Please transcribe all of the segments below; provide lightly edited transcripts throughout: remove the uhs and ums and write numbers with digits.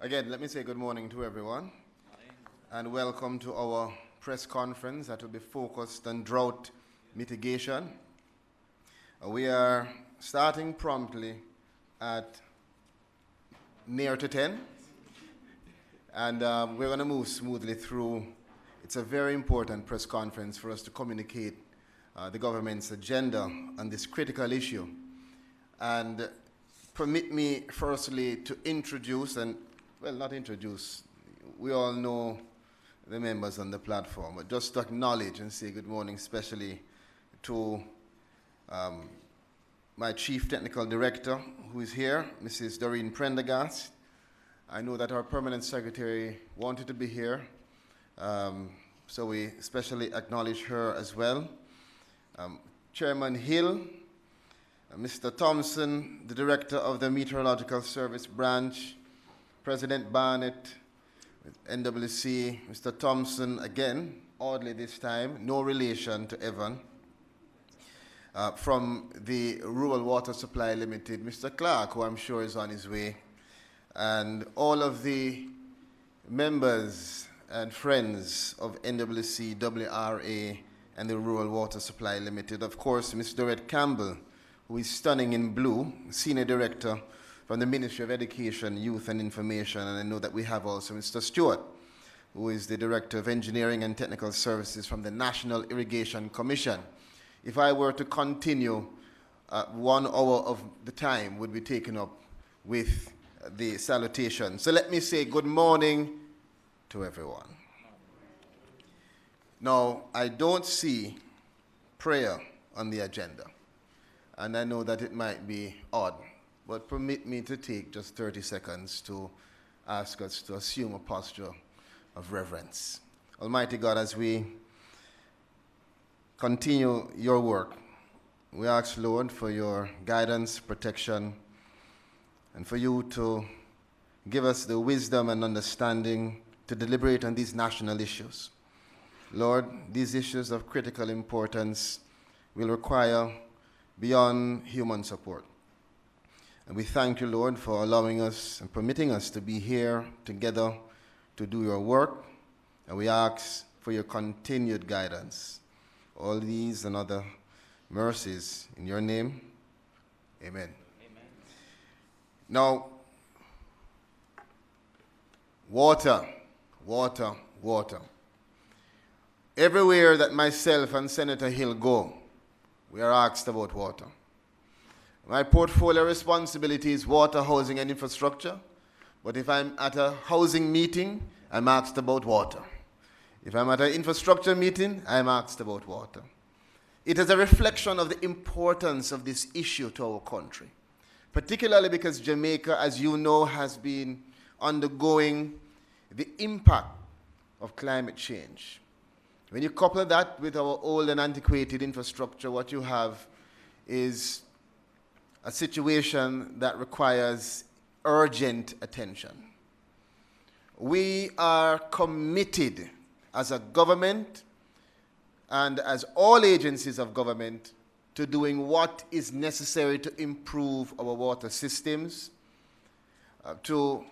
Again, let me say good morning to everyone and welcome to our press conference that will be focused on drought mitigation. We are starting promptly at near to 10 and we're going to move smoothly through. It's a very important press conference for us to communicate the government's agenda on this critical issue. And permit me firstly to introduce, not introduce, we all know the members on the platform, but just to acknowledge and say good morning especially to my Chief Technical Director who is here, Mrs. Doreen Prendergast. I know that our Permanent Secretary wanted to be here, so we especially acknowledge her as well. Chairman Hill, Mr. Thompson, the Director of the Meteorological Service Branch, President Barnett, NWC, Mr. Thompson, again, oddly this time, no relation to Evan. From the Rural Water Supply Limited, Mr. Clark, who I'm sure is on his way, and all of the members and friends of NWC, WRA, and the Rural Water Supply Limited. Of course, Ms. Dorette Campbell, who is stunning in blue, Senior Director from the Ministry of Education, Youth and Information, and I know that we have also Mr. Stewart, who is the Director of Engineering and Technical Services from the National Irrigation Commission. If I were to continue, 1 hour of the time would be taken up with the salutation. So let me say good morning to everyone. Now, I don't see prayer on the agenda, and I know that it might be odd, but permit me to take just 30 seconds to ask us to assume a posture of reverence. Almighty God, as we continue your work, we ask, Lord, for your guidance, protection, and for you to give us the wisdom and understanding to deliberate on these national issues. Lord, these issues of critical importance will require beyond human support. And we thank you, Lord, for allowing us and permitting us to be here together to do your work. And we ask for your continued guidance. All these and other mercies in your name. Amen. Amen. Now, water. Everywhere that myself and Senator Hill go, we are asked about water. My portfolio responsibility is water, housing, and infrastructure. But if I'm at a housing meeting, I'm asked about water. If I'm at an infrastructure meeting, I'm asked about water. It is a reflection of the importance of this issue to our country, particularly because Jamaica, as you know, has been undergoing the impact of climate change. When you couple that with our old and antiquated infrastructure, what you have is a situation that requires urgent attention. We are committed as a government and as all agencies of government to doing what is necessary to improve our water systems, to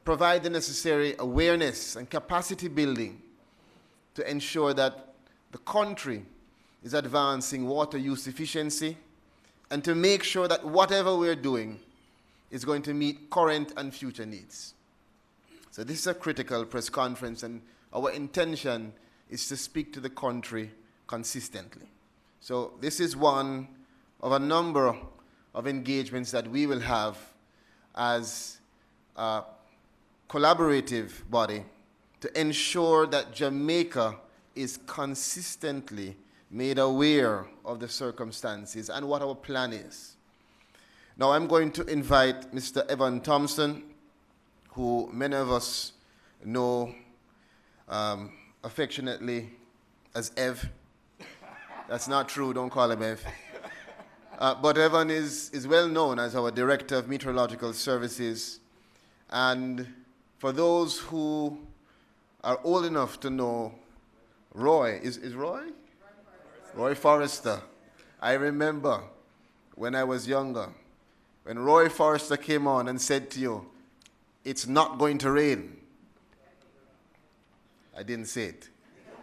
provide the necessary awareness and capacity building to ensure that the country is advancing water use efficiency, and to make sure that whatever we're doing is going to meet current and future needs. So this is a critical press conference, and our intention is to speak to the country consistently. So this is one of a number of engagements that we will have as a collaborative body to ensure that Jamaica is consistently made aware of the circumstances and what our plan is. Now I'm going to invite Mr. Evan Thompson, who many of us know affectionately as Ev. That's not true, don't call him Ev. But Evan is well known as our Director of Meteorological Services. And for those who are old enough to know Roy, is Roy? Roy Forrester. I remember when I was younger, when Roy Forrester came on and said to you, it's not going to rain. I didn't say it.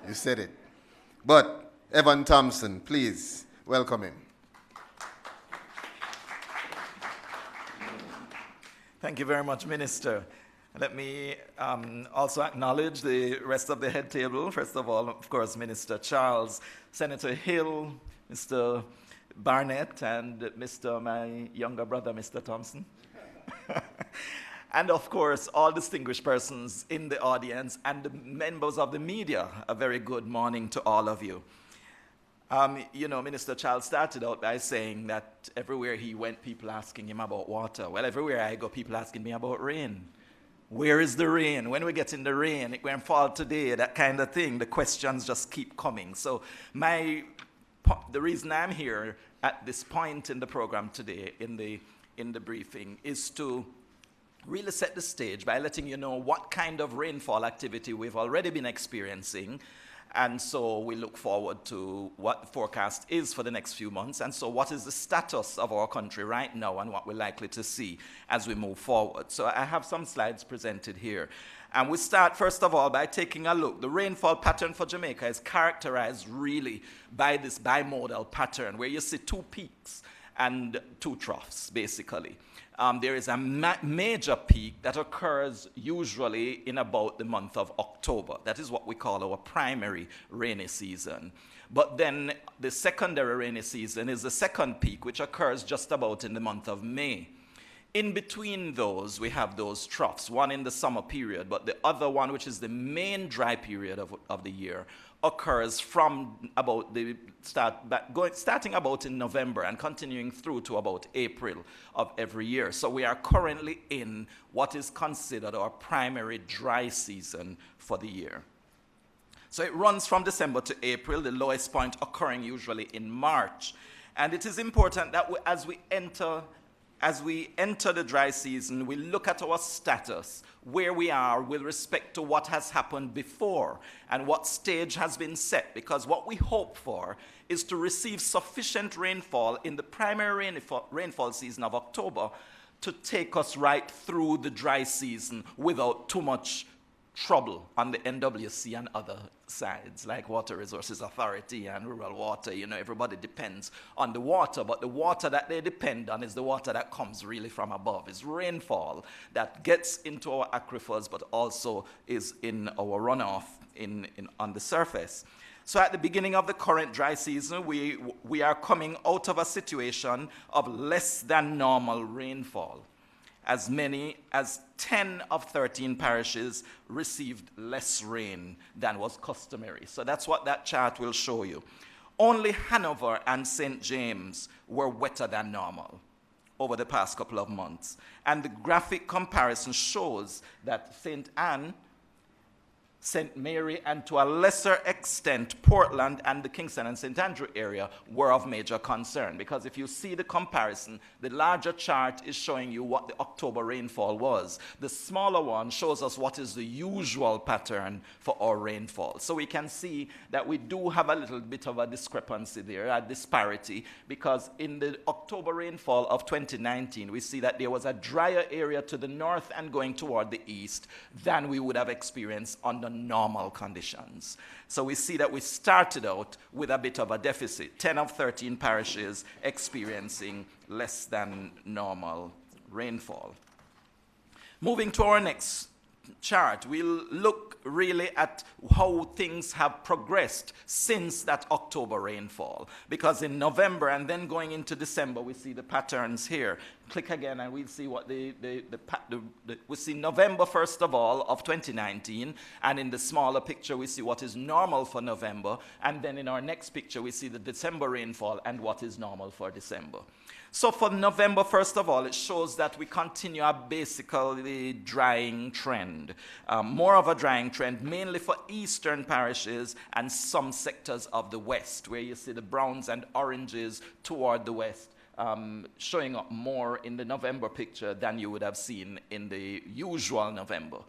You said it. But Evan Thompson, please welcome him. Thank you very much, Minister. Let me also acknowledge the rest of the head table. First of all, of course, Minister Charles, Senator Hill, Mr. Barnett, and my younger brother, Mr. Thompson. And of course, all distinguished persons in the audience and the members of the media, a very good morning to all of you. Minister Charles started out by saying that everywhere he went, people asking him about water. Well, everywhere I go, people asking me about rain. Where is the rain? When we get in the rain, it won't fall today, that kind of thing. The questions just keep coming. So the reason I'm here at this point in the program today, in the briefing, is to really set the stage by letting you know what kind of rainfall activity we've already been experiencing. And so we look forward to what the forecast is for the next few months. And so what is the status of our country right now and what we're likely to see as we move forward. So I have some slides presented here. And we start, first of all, by taking a look. The rainfall pattern for Jamaica is characterized really by this bimodal pattern where you see two peaks and two troughs, basically. There is a major peak that occurs usually in about the month of October. That is what we call our primary rainy season. But then the secondary rainy season is the second peak, which occurs just about in the month of May. In between those, we have those troughs, one in the summer period, but the other one, which is the main dry period of the year, occurs from about starting about in November and continuing through to about April of every year. So we are currently in what is considered our primary dry season for the year. So it runs from December to April, the lowest point occurring usually in March. And it is important that as we enter the dry season, we look at our status, where we are with respect to what has happened before and what stage has been set, because what we hope for is to receive sufficient rainfall in the primary rainfall season of October to take us right through the dry season without too much trouble on the NWC and other sides, like Water Resources Authority and Rural Water. Everybody depends on the water, but the water that they depend on is the water that comes really from above. It's rainfall that gets into our aquifers, but also is in our runoff on the surface. So at the beginning of the current dry season, we are coming out of a situation of less than normal rainfall. As many as 10 of 13 parishes received less rain than was customary. So that's what that chart will show you. Only Hanover and St. James were wetter than normal over the past couple of months. And the graphic comparison shows that St. Anne, St. Mary, and to a lesser extent, Portland and the Kingston and St. Andrew area were of major concern. Because if you see the comparison, the larger chart is showing you what the October rainfall was. The smaller one shows us what is the usual pattern for our rainfall. So we can see that we do have a little bit of a discrepancy there, a disparity, because in the October rainfall of 2019, we see that there was a drier area to the north and going toward the east than we would have experienced under normal conditions. So we see that we started out with a bit of a deficit, 10 of 13 parishes experiencing less than normal rainfall. Moving to our next chart, we'll look really at how things have progressed since that October rainfall. Because in November and then going into December, we see the patterns here. Click again and we'll see what we see November, first of all, of 2019. And in the smaller picture, we see what is normal for November. And then in our next picture, we see the December rainfall and what is normal for December. So for November, first of all, it shows that we continue a basically drying trend. More of a drying trend, mainly for eastern parishes and some sectors of the west, where you see the browns and oranges toward the west, showing up more in the November picture than you would have seen in the usual November.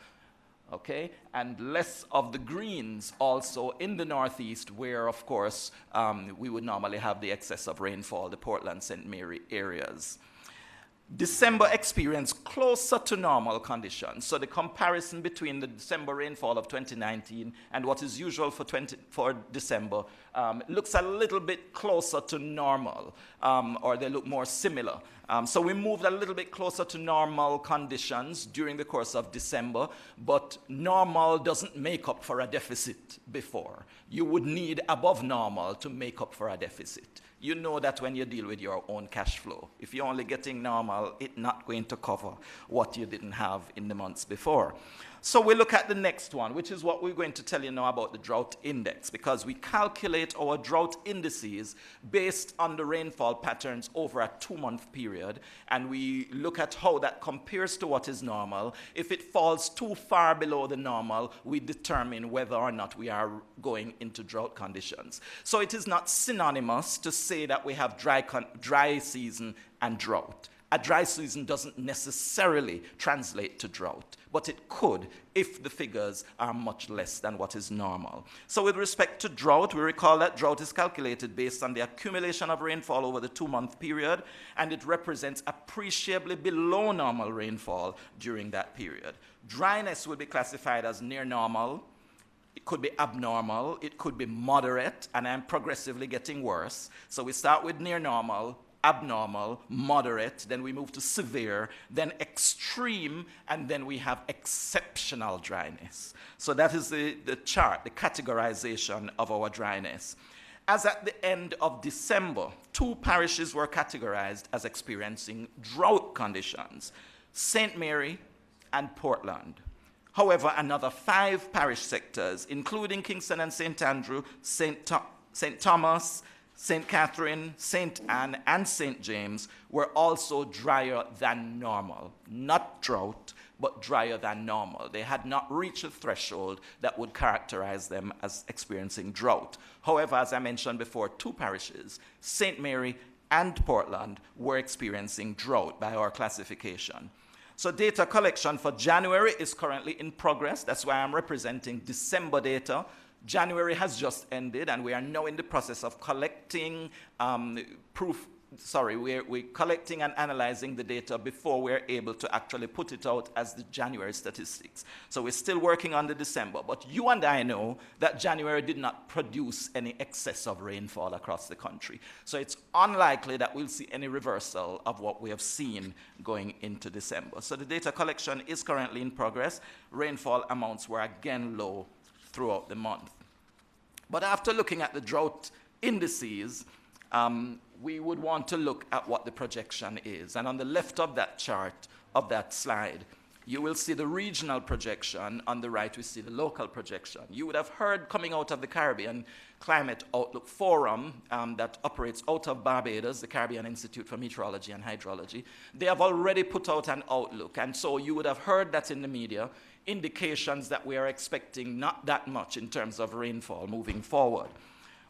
Okay, and less of the greens also in the northeast, where, of course, we would normally have the excess of rainfall, the Portland, St. Mary areas. December experienced closer to normal conditions. So the comparison between the December rainfall of 2019 and what is usual for December looks a little bit closer to normal, or they look more similar. So we moved a little bit closer to normal conditions during the course of December, but normal doesn't make up for a deficit before. You would need above normal to make up for a deficit. You know that when you deal with your own cash flow. If you're only getting normal, it's not going to cover what you didn't have in the months before. So we look at the next one, which is what we're going to tell you now about the drought index, because we calculate our drought indices based on the rainfall patterns over a 2-month period, and we look at how that compares to what is normal. If it falls too far below the normal, we determine whether or not we are going into drought conditions. So it is not synonymous to say that we have dry season and drought. A dry season doesn't necessarily translate to drought, but it could if the figures are much less than what is normal. So with respect to drought, we recall that drought is calculated based on the accumulation of rainfall over the 2-month period, and it represents appreciably below normal rainfall during that period. Dryness will be classified as near normal. It could be abnormal, it could be moderate, and I'm progressively getting worse. So we start with near normal, abnormal, moderate, then we move to severe, then extreme, and then we have exceptional dryness. So that is the chart, the categorization of our dryness. As at the end of December, 2 parishes were categorized as experiencing drought conditions, St. Mary and Portland. However, another 5 parish sectors, including Kingston and St. Andrew, St. Thomas, St. Catherine, St. Anne, and St. James were also drier than normal. Not drought, but drier than normal. They had not reached a threshold that would characterize them as experiencing drought. However, as I mentioned before, 2 parishes, St. Mary and Portland, were experiencing drought by our classification. So data collection for January is currently in progress. That's why I'm representing December data. January has just ended, and we are now in the process of collecting we're collecting and analyzing the data before we're able to actually put it out as the January statistics. So we're still working on the December, but you and I know that January did not produce any excess of rainfall across the country. So it's unlikely that we'll see any reversal of what we have seen going into December. So the data collection is currently in progress. Rainfall amounts were again low throughout the month. But after looking at the drought indices, we would want to look at what the projection is. And on the left of that chart, of that slide, you will see the regional projection. On the right, we see the local projection. You would have heard coming out of the Caribbean Climate Outlook Forum that operates out of Barbados, the Caribbean Institute for Meteorology and Hydrology. They have already put out an outlook, and so you would have heard that in the media, indications that we are expecting not that much in terms of rainfall moving forward.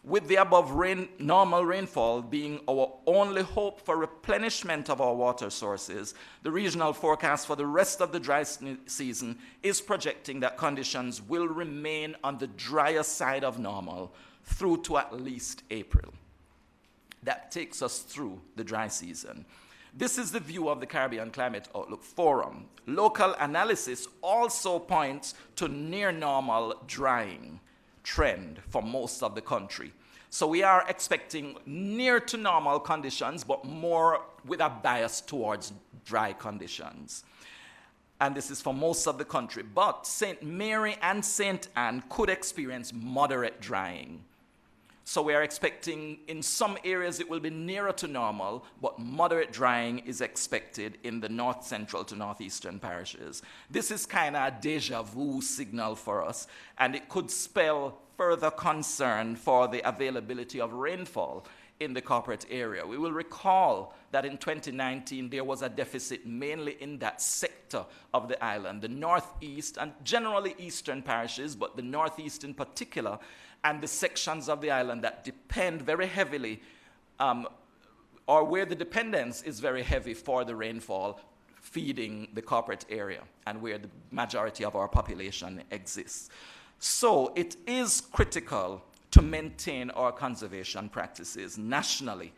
With the above normal rainfall being our only hope for replenishment of our water sources, the regional forecast for the rest of the dry season is projecting that conditions will remain on the drier side of normal through to at least April. That takes us through the dry season. This is the view of the Caribbean Climate Outlook Forum. Local analysis also points to near normal drying trend for most of the country. So we are expecting near to normal conditions, but more with a bias towards dry conditions. And this is for most of the country. But St. Mary and St. Anne could experience moderate drying. So we are expecting in some areas it will be nearer to normal, but moderate drying is expected in the north central to northeastern parishes. This is kind of a deja vu signal for us, and it could spell further concern for the availability of rainfall in the corporate area. We will recall that in 2019 there was a deficit mainly in that sector of the island, the northeast and generally eastern parishes, but the northeast in particular, and the sections of the island that depend very heavily, or where the dependence is very heavy for the rainfall, feeding the corporate area, and where the majority of our population exists. So it is critical to maintain our conservation practices nationally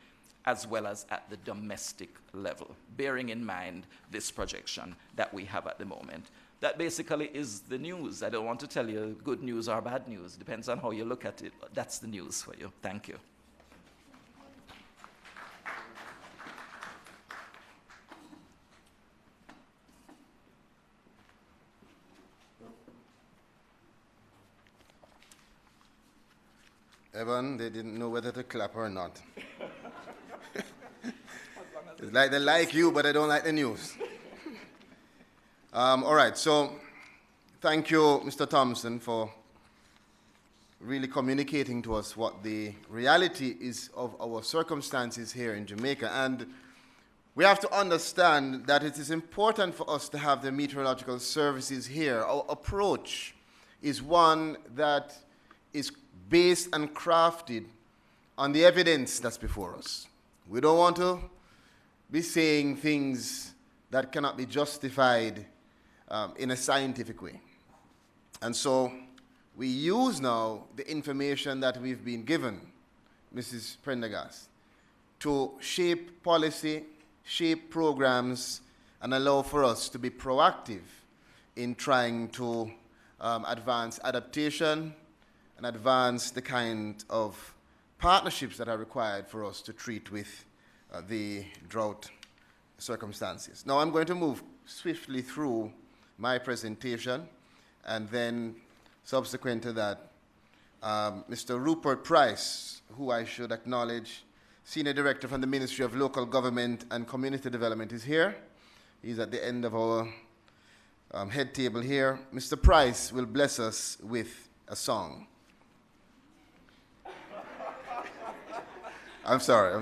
as well as at the domestic level, bearing in mind this projection that we have at the moment. That basically is the news. I don't want to tell you good news or bad news. Depends on how you look at it. That's the news for you. Thank you. Evan, they didn't know whether to clap or not. It's like they like you, but they don't like the news. All right, so thank you, Mr. Thompson, for really communicating to us what the reality is of our circumstances here in Jamaica. And we have to understand that it is important for us to have the meteorological services here. Our approach is one that is based and crafted on the evidence that's before us. We don't want to be saying things that cannot be justified in a scientific way. And so we use now the information that we've been given, Mrs. Prendergast, to shape policy, shape programs, and allow for us to be proactive in trying to advance adaptation and advance the kind of partnerships that are required for us to treat with the drought circumstances. Now I'm going to move swiftly through my presentation, and then subsequent to that, Mr. Rupert Price, who I should acknowledge, Senior Director from the Ministry of Local Government and Community Development, is here. He's at the end of our head table here. Mr. Price will bless us with a song. I'm sorry.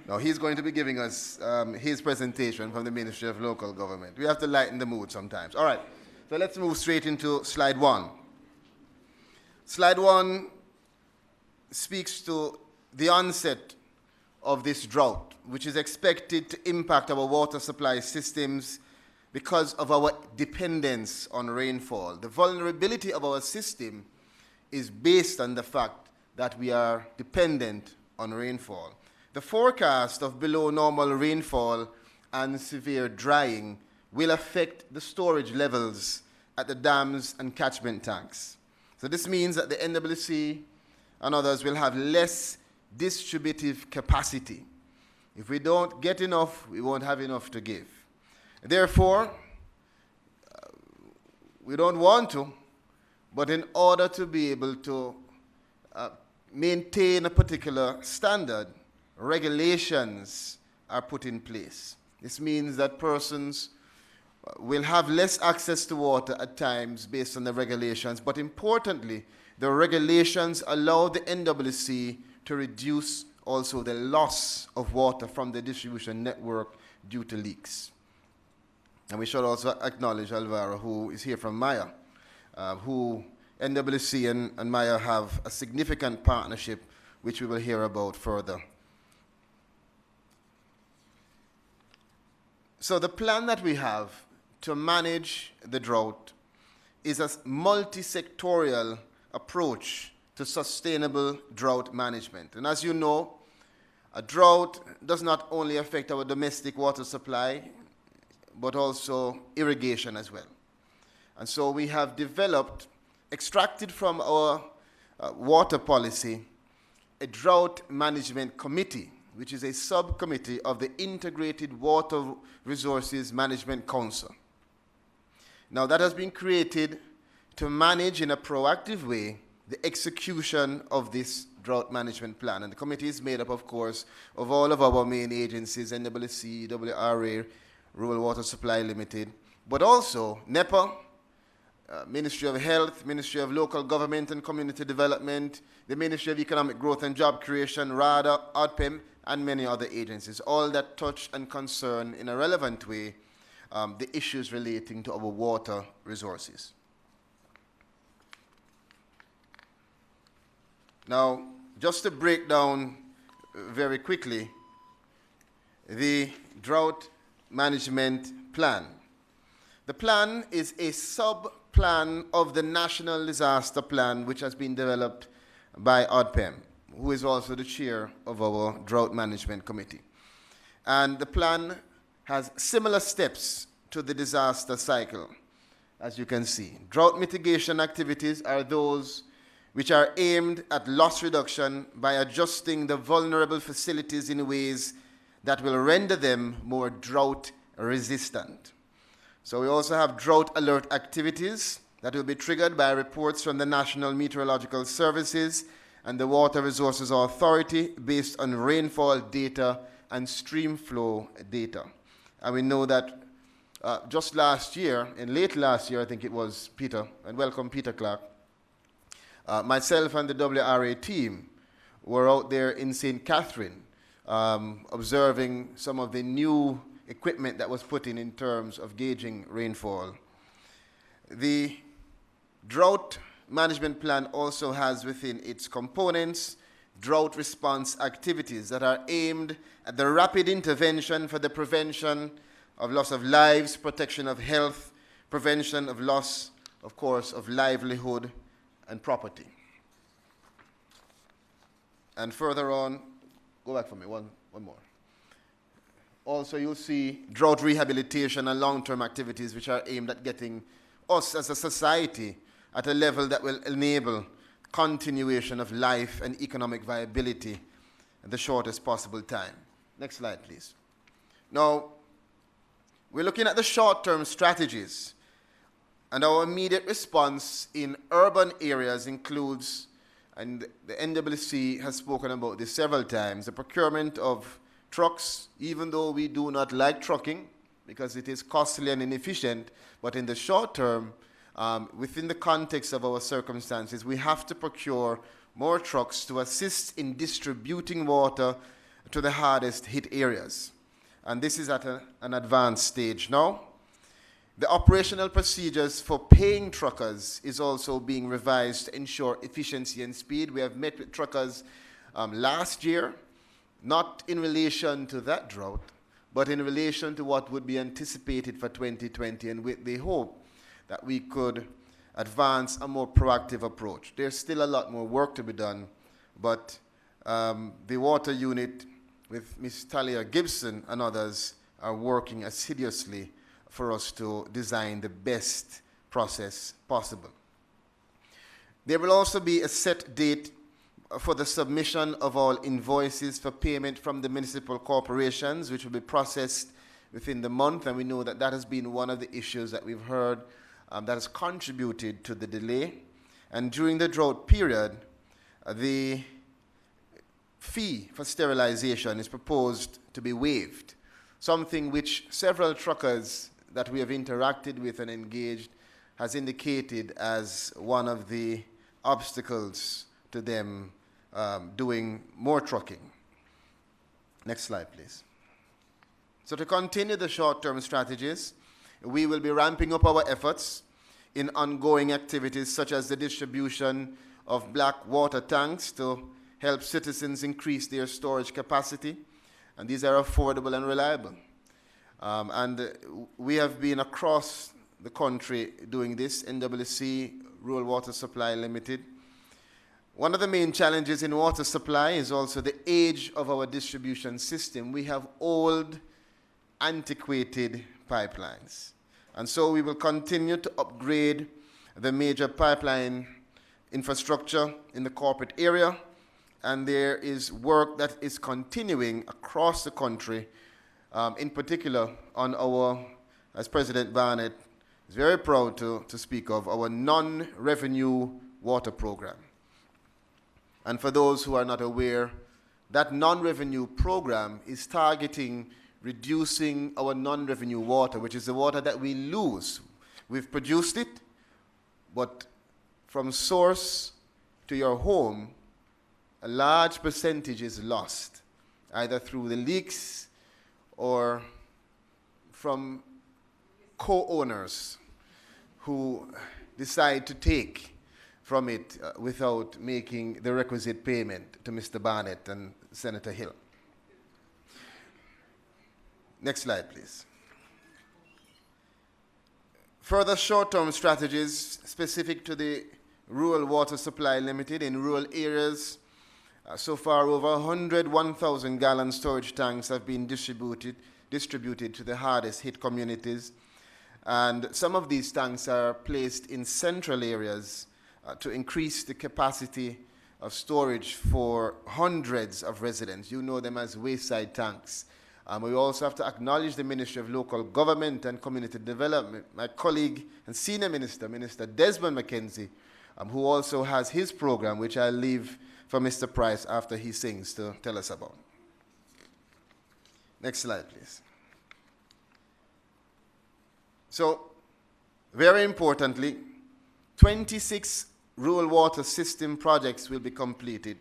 No, he's going to be giving us his presentation from the Ministry of Local Government. We have to lighten the mood sometimes. All right, so let's move straight into slide 1. Slide 1 speaks to the onset of this drought, which is expected to impact our water supply systems because of our dependence on rainfall. The vulnerability of our system is based on the fact that we are dependent on rainfall. The forecast of below normal rainfall and severe drying will affect the storage levels at the dams and catchment tanks. So this means that the NWC and others will have less distributive capacity. If we don't get enough, we won't have enough to give. Therefore, we don't want to, but in order to be able to maintain a particular standard, regulations are put in place. This means that persons will have less access to water at times based on the regulations, but importantly, the regulations allow the NWC to reduce also the loss of water from the distribution network due to leaks. And we should also acknowledge Alvaro, who is here from Maya, who NWC and Maya have a significant partnership, which we will hear about further. So the plan that we have to manage the drought is a multi-sectorial approach to sustainable drought management. And as you know, a drought does not only affect our domestic water supply, but also irrigation as well. And so we have developed, extracted from our water policy, a drought management committee, which is a subcommittee of the Integrated Water Resources Management Council. Now that has been created to manage in a proactive way the execution of this drought management plan. And the committee is made up, of course, of all of our main agencies, NWC, WRA, Rural Water Supply Limited, but also NEPA, Ministry of Health, Ministry of Local Government and Community Development, the Ministry of Economic Growth and Job Creation, RADA, OPM, and many other agencies, all that touch and concern in a relevant way the issues relating to our water resources. Now, just to break down very quickly the drought management plan. The plan is a sub-plan of the National Disaster Plan, which has been developed by OPM. who is also the chair of our Drought Management Committee. And the plan has similar steps to the disaster cycle, as you can see. Drought mitigation activities are those which are aimed at loss reduction by adjusting the vulnerable facilities in ways that will render them more drought resistant. So we also have drought alert activities that will be triggered by reports from the National Meteorological Services and the Water Resources Authority based on rainfall data and stream flow data. And we know that just last year, in late last year, I think it was, Peter, and welcome Peter Clark, myself and the WRA team were out there in St. Catherine observing some of the new equipment that was put in terms of gauging rainfall. The drought management plan also has within its components drought response activities that are aimed at the rapid intervention for the prevention of loss of lives, protection of health, prevention of loss, of course, of livelihood and property. And further on, go back for me, one more. Also, you'll see drought rehabilitation and long-term activities which are aimed at getting us as a society at a level that will enable continuation of life and economic viability in the shortest possible time. Next slide, please. Now, we're looking at the short-term strategies, and our immediate response in urban areas includes, and the NWC has spoken about this several times, the procurement of trucks, even though we do not like trucking because it is costly and inefficient, but in the short term, within the context of our circumstances, we have to procure more trucks to assist in distributing water to the hardest hit areas. And this is at an advanced stage now. The operational procedures for paying truckers is also being revised to ensure efficiency and speed. We have met with truckers last year, not in relation to that drought, but in relation to what would be anticipated for 2020, and with the hope that we could advance a more proactive approach. There's still a lot more work to be done, but the water unit with Ms. Talia Gibson and others are working assiduously for us to design the best process possible. There will also be a set date for the submission of all invoices for payment from the municipal corporations, which will be processed within the month, and we know that that has been one of the issues that we've heard that has contributed to the delay. And during the drought period, the fee for sterilization is proposed to be waived, something which several truckers that we have interacted with and engaged has indicated as one of the obstacles to them doing more trucking. Next slide, please. So to continue the short-term strategies, we will be ramping up our efforts in ongoing activities such as the distribution of black water tanks to help citizens increase their storage capacity, and these are affordable and reliable. And we have been across the country doing this, NWC, Rural Water Supply Limited. One of the main challenges in water supply is also the age of our distribution system. We have old, antiquated pipelines. And so we will continue to upgrade the major pipeline infrastructure in the corporate area, and there is work that is continuing across the country, in particular on our, as President Barnett is very proud to speak of, our non-revenue water program. And for those who are not aware, that non-revenue program is targeting reducing our non-revenue water, which is the water that we lose. We've produced it, but from source to your home, a large percentage is lost, either through the leaks or from co-owners who decide to take from it without making the requisite payment to Mr. Barnett and Senator Hill. Next slide, please. Further short-term strategies specific to the Rural Water Supply Limited in rural areas So far, over 101,000 gallon storage tanks have been distributed to the hardest hit communities. And some of these tanks are placed in central areas to increase the capacity of storage for hundreds of residents. You know them as wayside tanks. We also have to acknowledge the Ministry of Local Government and Community Development. My colleague and senior minister, Minister Desmond McKenzie, who also has his program, which I'll leave for Mr. Price after he sings to tell us about. Next slide, please. So, very importantly, 26 rural water system projects will be completed,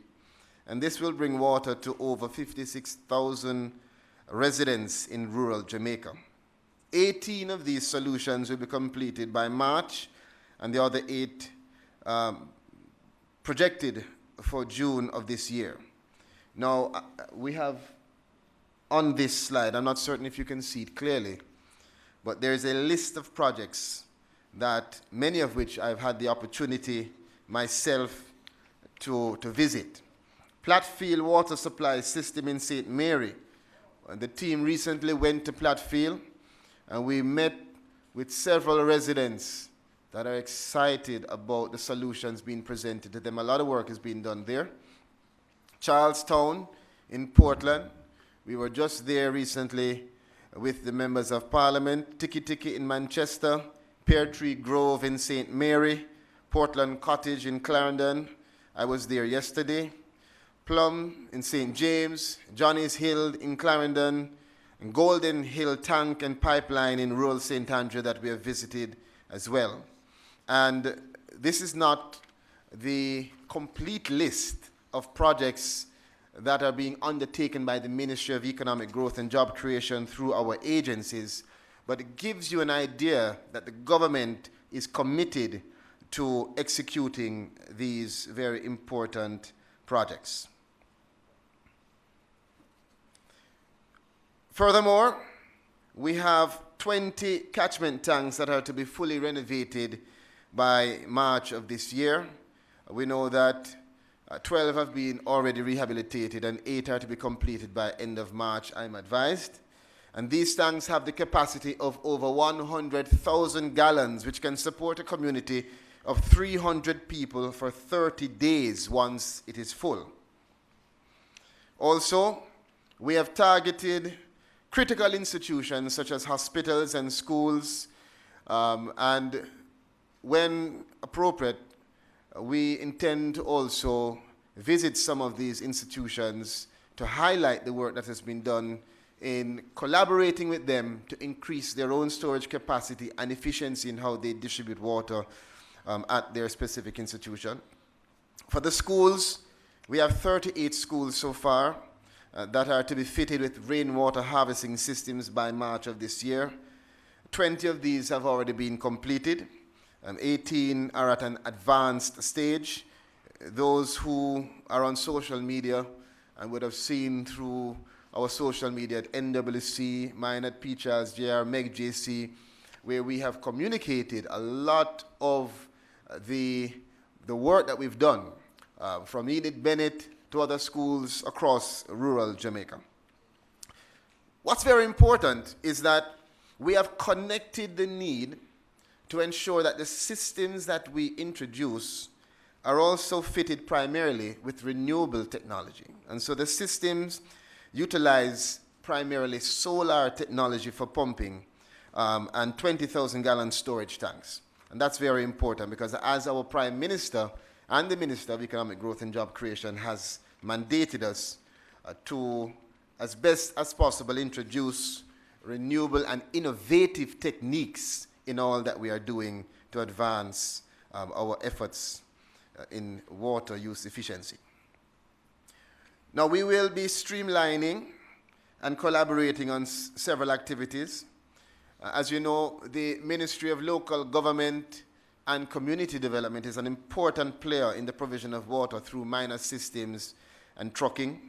and this will bring water to over 56,000 residents in rural Jamaica. 18 of these solutions will be completed by March, and the other 8 projected for June of this year. Now, we have on this slide, I'm not certain if you can see it clearly, but there is a list of projects that many of which I've had the opportunity myself to visit. Plattfield Water Supply System in St. Mary. The team recently went to Plattfield, and we met with several residents that are excited about the solutions being presented to them. A lot of work is being done there. Charlestown in Portland. We were just there recently with the members of Parliament. Tiki Tiki in Manchester. Pear Tree Grove in St. Mary. Portland Cottage in Clarendon. I was there yesterday. Plum in St. James. Johnny's Hill in Clarendon. And Golden Hill Tank and Pipeline in rural St. Andrew that we have visited as well. And this is not the complete list of projects that are being undertaken by the Ministry of Economic Growth and Job Creation through our agencies, but it gives you an idea that the government is committed to executing these very important projects. Furthermore, we have 20 catchment tanks that are to be fully renovated by March of this year. We know that 12 have been already rehabilitated and 8 are to be completed by end of March, I'm advised. And these tanks have the capacity of over 100,000 gallons, which can support a community of 300 people for 30 days once it is full. Also, we have targeted critical institutions such as hospitals and schools, and when appropriate, we intend to also visit some of these institutions to highlight the work that has been done in collaborating with them to increase their own storage capacity and efficiency in how they distribute water at their specific institution. For the schools, we have 38 schools so far that are to be fitted with rainwater harvesting systems by March of this year. 20 of these have already been completed. 18 are at an advanced stage. Those who are on social media and would have seen through our social media at NWC, mine at Peachas, JR, Meg JC, where we have communicated a lot of the work that we've done from Enid Bennett to other schools across rural Jamaica. What's very important is that we have connected the need to ensure that the systems that we introduce are also fitted primarily with renewable technology. And so the systems utilize primarily solar technology for pumping and 20,000 gallon storage tanks. And that's very important because as our Prime Minister and the Minister of Economic Growth and Job Creation has mandated us to, as best as possible, introduce renewable and innovative techniques in all that we are doing to advance our efforts in water use efficiency. Now, we will be streamlining and collaborating on several activities. As you know, the Ministry of Local Government and Community Development is an important player in the provision of water through minor systems and trucking.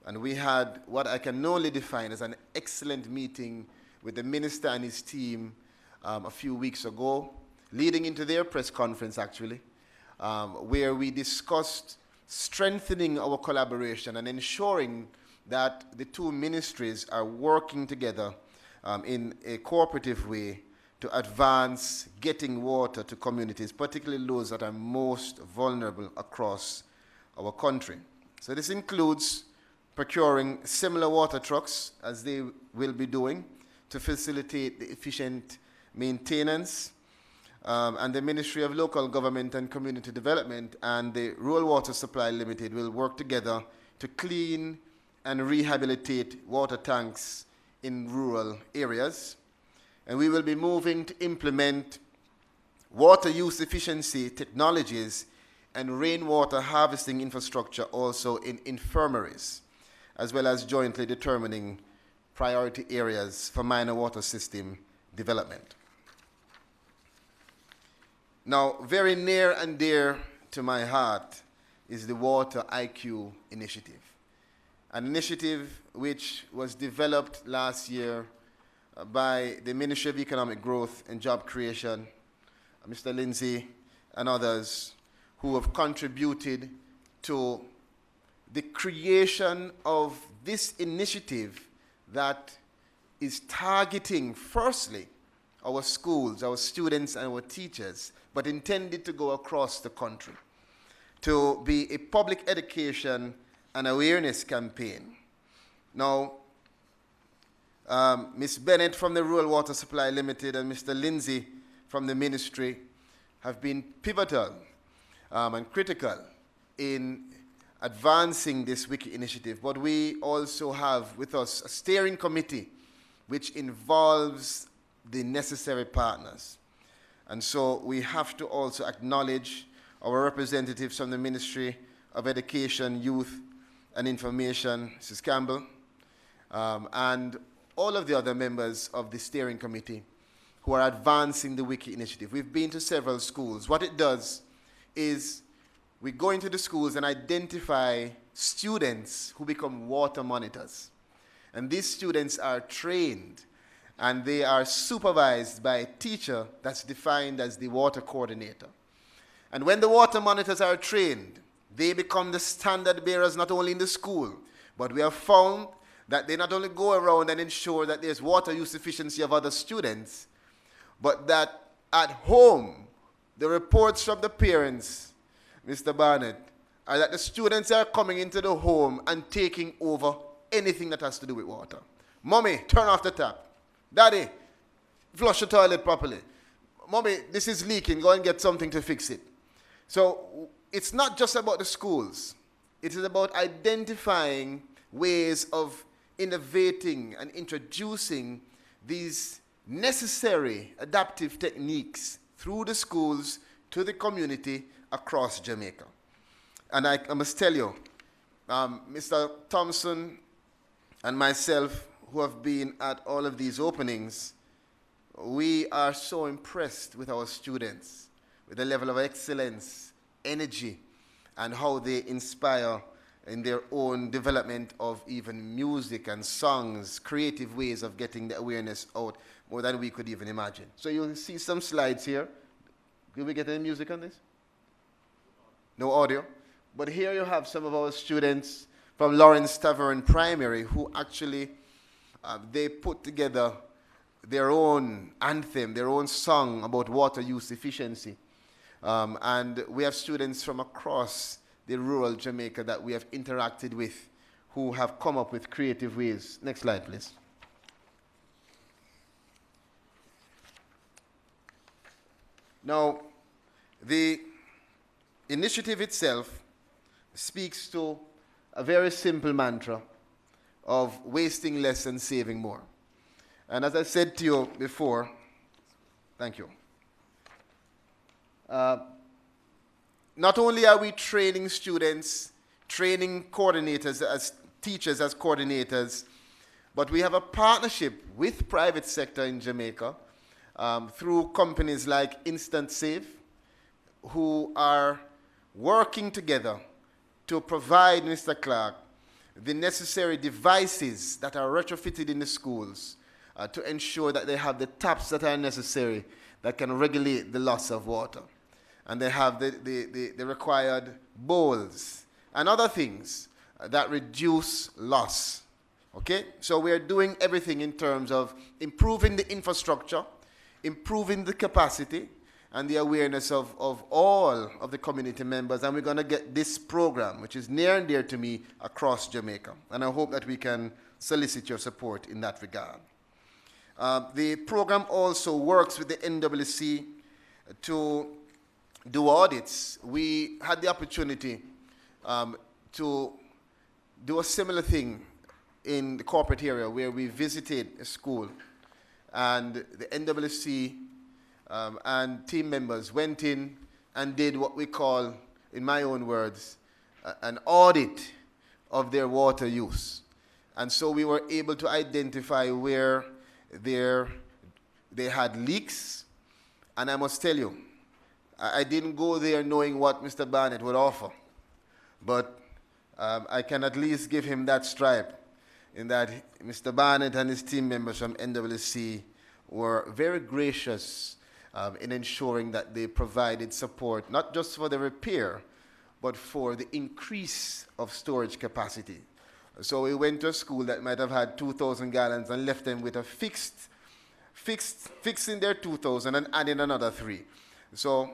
And we had what I can only define as an excellent meeting with the minister and his team a few weeks ago, leading into their press conference actually, where we discussed strengthening our collaboration and ensuring that the two ministries are working together in a cooperative way to advance getting water to communities, particularly those that are most vulnerable across our country. So this includes procuring similar water trucks as they will be doing to facilitate the efficient maintenance. And the Ministry of Local Government and Community Development and the Rural Water Supply Limited will work together to clean and rehabilitate water tanks in rural areas. And we will be moving to implement water use efficiency technologies and rainwater harvesting infrastructure also in infirmaries, as well as jointly determining priority areas for minor water system development. Now, very near and dear to my heart is the Water IQ initiative, an initiative which was developed last year by the Ministry of Economic Growth and Job Creation, Mr. Lindsay and others who have contributed to the creation of this initiative that is targeting, firstly, our schools, our students, and our teachers, but intended to go across the country, to be a public education and awareness campaign. Now, Ms. Bennett from the Rural Water Supply Limited and Mr. Lindsay from the ministry have been pivotal and critical in advancing this wiki initiative. But we also have with us a steering committee which involves the necessary partners. And so we have to also acknowledge our representatives from the Ministry of Education, Youth and Information, Mrs. Campbell, and all of the other members of the steering committee who are advancing the wiki initiative. We've been to several schools. What it does is we go into the schools and identify students who become water monitors. And these students are trained and they are supervised by a teacher that's defined as the water coordinator. And when the water monitors are trained, they become the standard bearers not only in the school, but we have found that they not only go around and ensure that there's water use efficiency of other students, but that at home, the reports from the parents, Mr. Barnett, are that the students are coming into the home and taking over anything that has to do with water. Mommy, turn off the tap. Daddy, flush the toilet properly. Mommy, this is leaking. Go and get something to fix it. So it's not just about the schools. It is about identifying ways of innovating and introducing these necessary adaptive techniques through the schools to the community across Jamaica. And I must tell you, Mr. Thompson and myself, who have been at all of these openings, we are so impressed with our students, with the level of excellence, energy, and how they inspire in their own development of even music and songs, creative ways of getting the awareness out more than we could even imagine. So you'll see some slides here. Will we get any music on this? No audio. But here you have some of our students from Lawrence Tavern Primary who actually, they put together their own anthem, their own song about water use efficiency. And we have students from across the rural Jamaica that we have interacted with who have come up with creative ways. Next slide, please. Now, the initiative itself speaks to a very simple mantra of wasting less and saving more. And as I said to you before, thank you. Not only are we training students, training coordinators as teachers as coordinators, but we have a partnership with private sector in Jamaica through companies like Instant Save, who are working together to provide Mr. Clark the necessary devices that are retrofitted in the schools to ensure that they have the taps that are necessary that can regulate the loss of water. And they have the required bowls and other things that reduce loss. Okay? So we are doing everything in terms of improving the infrastructure, improving the capacity, and the awareness of all of the community members. And we're going to get this program, which is near and dear to me, across Jamaica. And I hope that we can solicit your support in that regard. The program also works with the NWC to do audits. We had the opportunity to do a similar thing in the corporate area where we visited a school, and the NWC and team members went in and did what we call, in my own words, an audit of their water use. And so we were able to identify where they had leaks. And I must tell you, I didn't go there knowing what Mr. Barnett would offer. But I can at least give him that stripe, in that Mr. Barnett and his team members from NWC were very gracious in ensuring that they provided support, not just for the repair, but for the increase of storage capacity. So we went to a school that might have had 2,000 gallons and left them with a fixing their 2,000 and adding another 3. So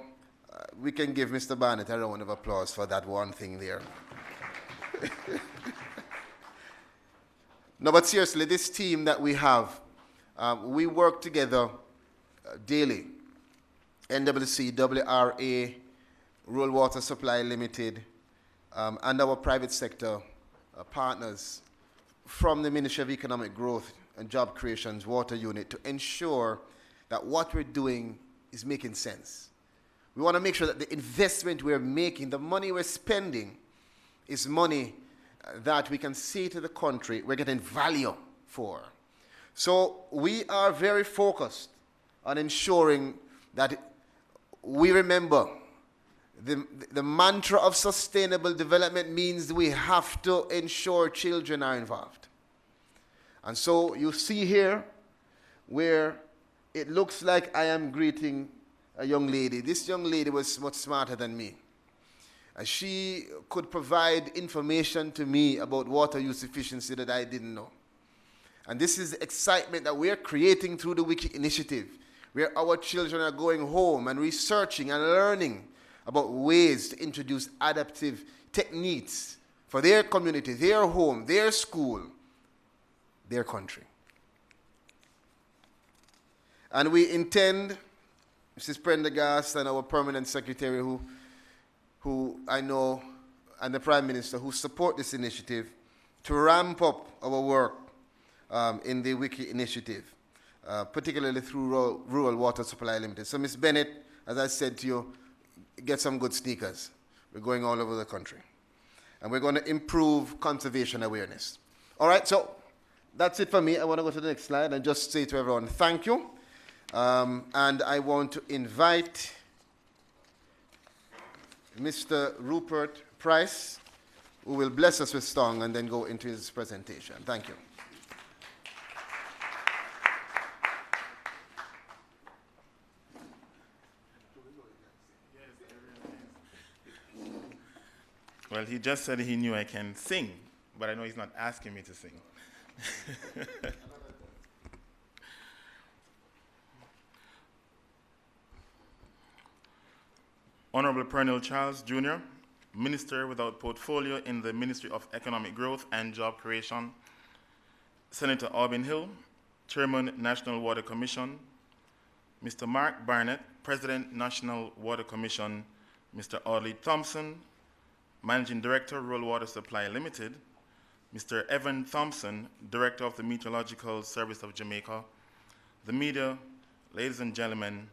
we can give Mr. Barnett a round of applause for that one thing there. No, but seriously, this team that we have, we work together daily. NWC, WRA, Rural Water Supply Limited, and our private sector partners from the Ministry of Economic Growth and Job Creation's Water Unit to ensure that what we're doing is making sense. We want to make sure that the investment we're making, the money we're spending, is money that we can say to the country we're getting value for. So we are very focused on ensuring that we remember the mantra of sustainable development means we have to ensure children are involved. And so you see here where it looks like I am greeting a young lady. This young lady was much smarter than me. And she could provide information to me about water use efficiency that I didn't know. And this is the excitement that we're creating through the Wiki Initiative, where our children are going home and researching and learning about ways to introduce adaptive techniques for their community, their home, their school, their country. And we intend, Mrs. Prendergast and our permanent secretary who I know, and the Prime Minister who support this initiative, to ramp up our work in the Wiki Initiative, particularly through Rural Water Supply Limited. So Ms. Bennett, as I said to you, get some good sneakers. We're going all over the country. And we're going to improve conservation awareness. All right, so that's it for me. I want to go to the next slide and just say to everyone, thank you. And I want to invite Mr. Rupert Price, who will bless us with song and then go into his presentation. Thank you. Well, he just said he knew I can sing, but I know he's not asking me to sing. Honorable Pernell Charles, Jr., Minister without portfolio in the Ministry of Economic Growth and Job Creation, Senator Aubin Hill, Chairman, National Water Commission, Mr. Mark Barnett, President, National Water Commission, Mr. Audley Thompson, Managing Director, Rural Water Supply Limited, Mr. Evan Thompson, Director of the Meteorological Service of Jamaica, the media, ladies and gentlemen,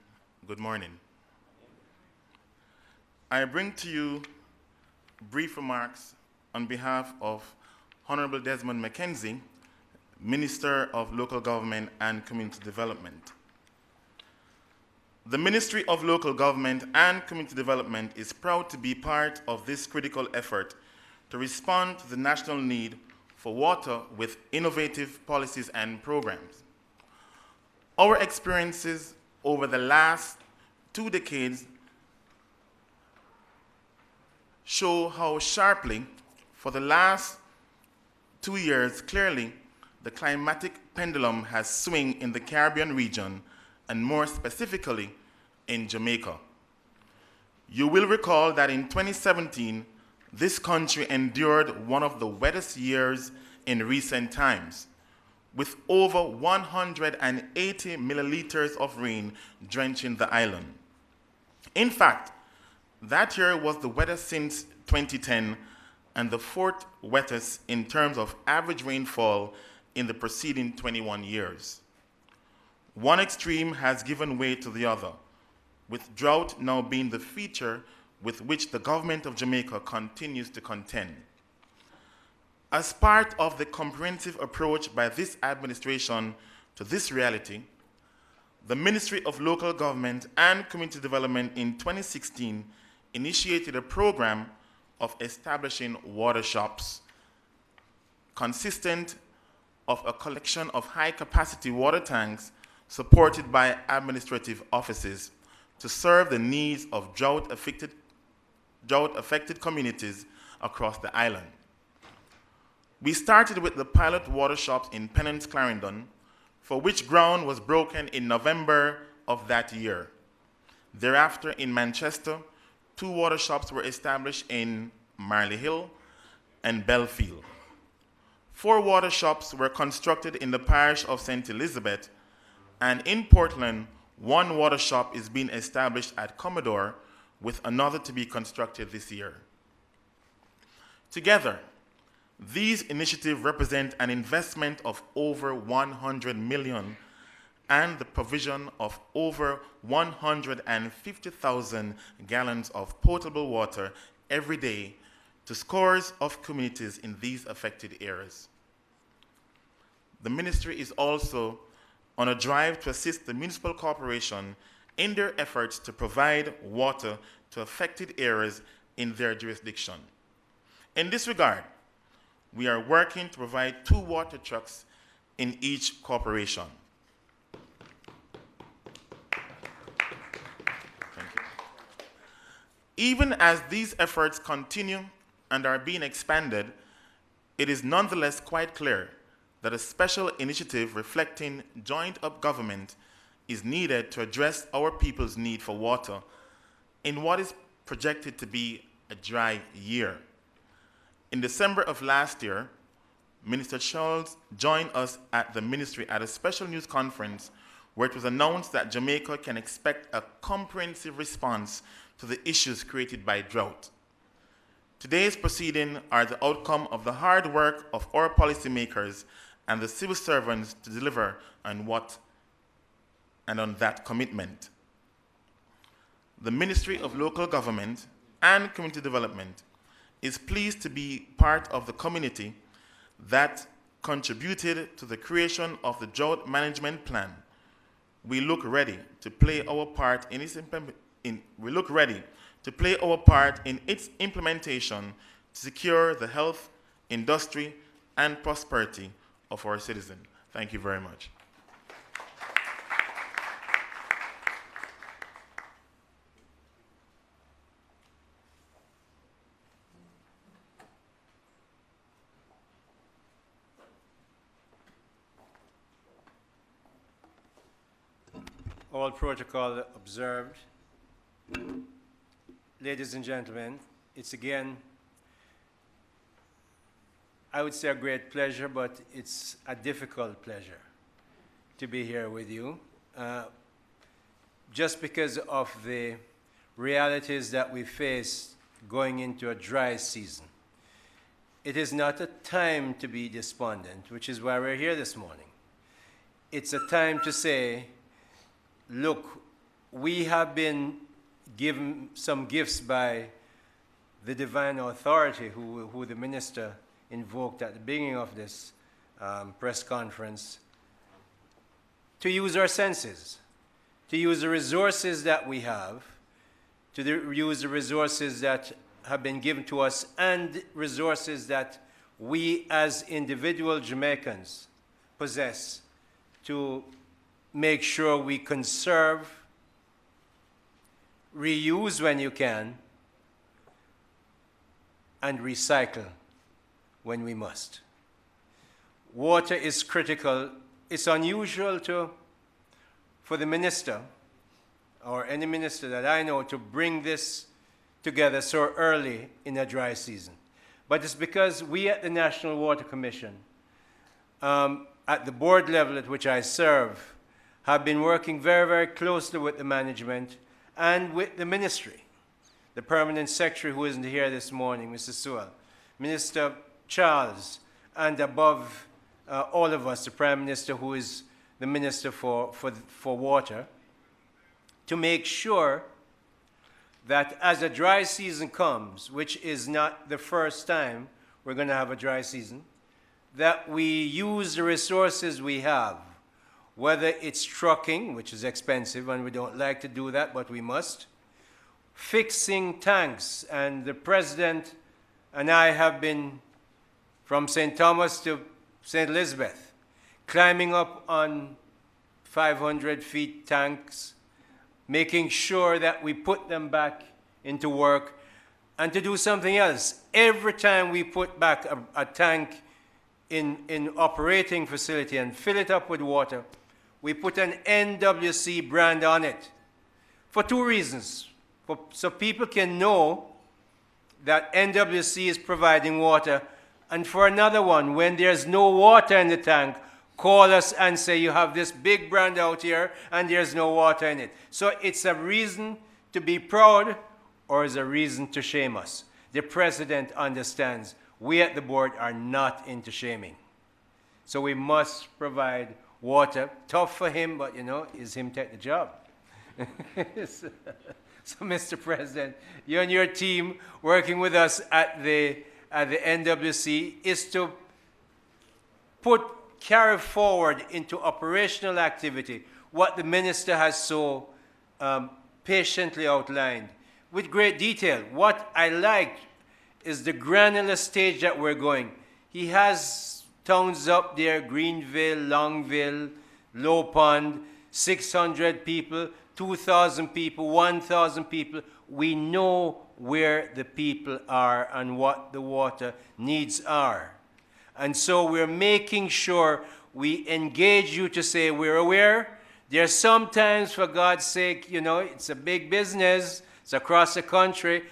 good morning. I bring to you brief remarks on behalf of Honorable Desmond McKenzie, Minister of Local Government and Community Development. The Ministry of Local Government and Community Development is proud to be part of this critical effort to respond to the national need for water with innovative policies and programs. Our experiences over the last 2 decades show how sharply, for the last 2 years, clearly, the climatic pendulum has swung in the Caribbean region, and more specifically, in Jamaica. You will recall that in 2017, this country endured one of the wettest years in recent times, with over 180 milliliters of rain drenching the island. In fact, that year was the wettest since 2010 and the fourth wettest in terms of average rainfall in the preceding 21 years. One extreme has given way to the other, with drought now being the feature with which the government of Jamaica continues to contend. As part of the comprehensive approach by this administration to this reality, the Ministry of Local Government and Community Development in 2016 initiated a program of establishing water shops consistent of a collection of high-capacity water tanks supported by administrative offices to serve the needs of drought-affected communities across the island. We started with the pilot water shops in Pennant, Clarendon, for which ground was broken in November of that year. Thereafter, in Manchester, 2 water shops were established in Marley Hill and Belfield. 4 water shops were constructed in the parish of St. Elizabeth, and in Portland, 1 water shop is being established at Commodore, with another to be constructed this year. Together, these initiatives represent an investment of over 100 million and the provision of over 150,000 gallons of potable water every day to scores of communities in these affected areas. The ministry is also on a drive to assist the municipal corporation in their efforts to provide water to affected areas in their jurisdiction. In this regard, we are working to provide 2 water trucks in each corporation. Thank you. Even as these efforts continue and are being expanded, it is nonetheless quite clear that a special initiative reflecting joined-up government is needed to address our people's need for water in what is projected to be a dry year. In December of last year, Minister Charles joined us at the ministry at a special news conference where it was announced that Jamaica can expect a comprehensive response to the issues created by drought. Today's proceedings are the outcome of the hard work of our policymakers and the civil servants to deliver on on that commitment. The Ministry of Local Government and Community Development is pleased to be part of the community that contributed to the creation of the Drought Management Plan. We look ready to play our part in its implementation to secure the health, industry, and prosperity of our citizens. Thank you very much. All protocol observed. Ladies and gentlemen, it's again, I would say a great pleasure, but it's a difficult pleasure to be here with you, just because of the realities that we face going into a dry season. It is not a time to be despondent, which is why we're here this morning. It's a time to say, look, we have been given some gifts by the divine authority who the minister invoked at the beginning of this press conference, to use our senses, to use the resources that we have, to use the resources that have been given to us and resources that we as individual Jamaicans possess to make sure we conserve, reuse when you can, and recycle when we must. Water is critical. It's unusual for the minister, or any minister that I know, to bring this together so early in a dry season. But it's because we at the National Water Commission, at the board level at which I serve, have been working very, very closely with the management and with the ministry. The permanent secretary, who isn't here this morning, Mr. Sewell, Minister Charles, and above all of us, the Prime Minister, who is the Minister for Water, to make sure that as a dry season comes, which is not the first time we're going to have a dry season, that we use the resources we have, whether it's trucking, which is expensive, and we don't like to do that, but we must, fixing tanks, and the President and I have been from St. Thomas to St. Elizabeth, climbing up on 500 feet tanks, making sure that we put them back into work, and to do something else. Every time we put back a tank in operating facility and fill it up with water, we put an NWC brand on it for two reasons. So people can know that NWC is providing water, and for another one, when there's no water in the tank, call us and say, you have this big brand out here and there's no water in it. So it's a reason to be proud, or is a reason to shame us. The President understands we at the board are not into shaming. So we must provide water. Tough for him, but is him take the job. So, Mr. President, you and your team working with us at the NWC is to carry forward into operational activity what the minister has so patiently outlined with great detail. What I like is the granular stage that we're going. He has towns up there, Greenville, Longville, Low Pond, 600 people, 2,000 people, 1,000 people. We know where the people are and what the water needs are. And so we're making sure we engage you to say we're aware. There's sometimes, for God's sake, it's a big business. It's across the country.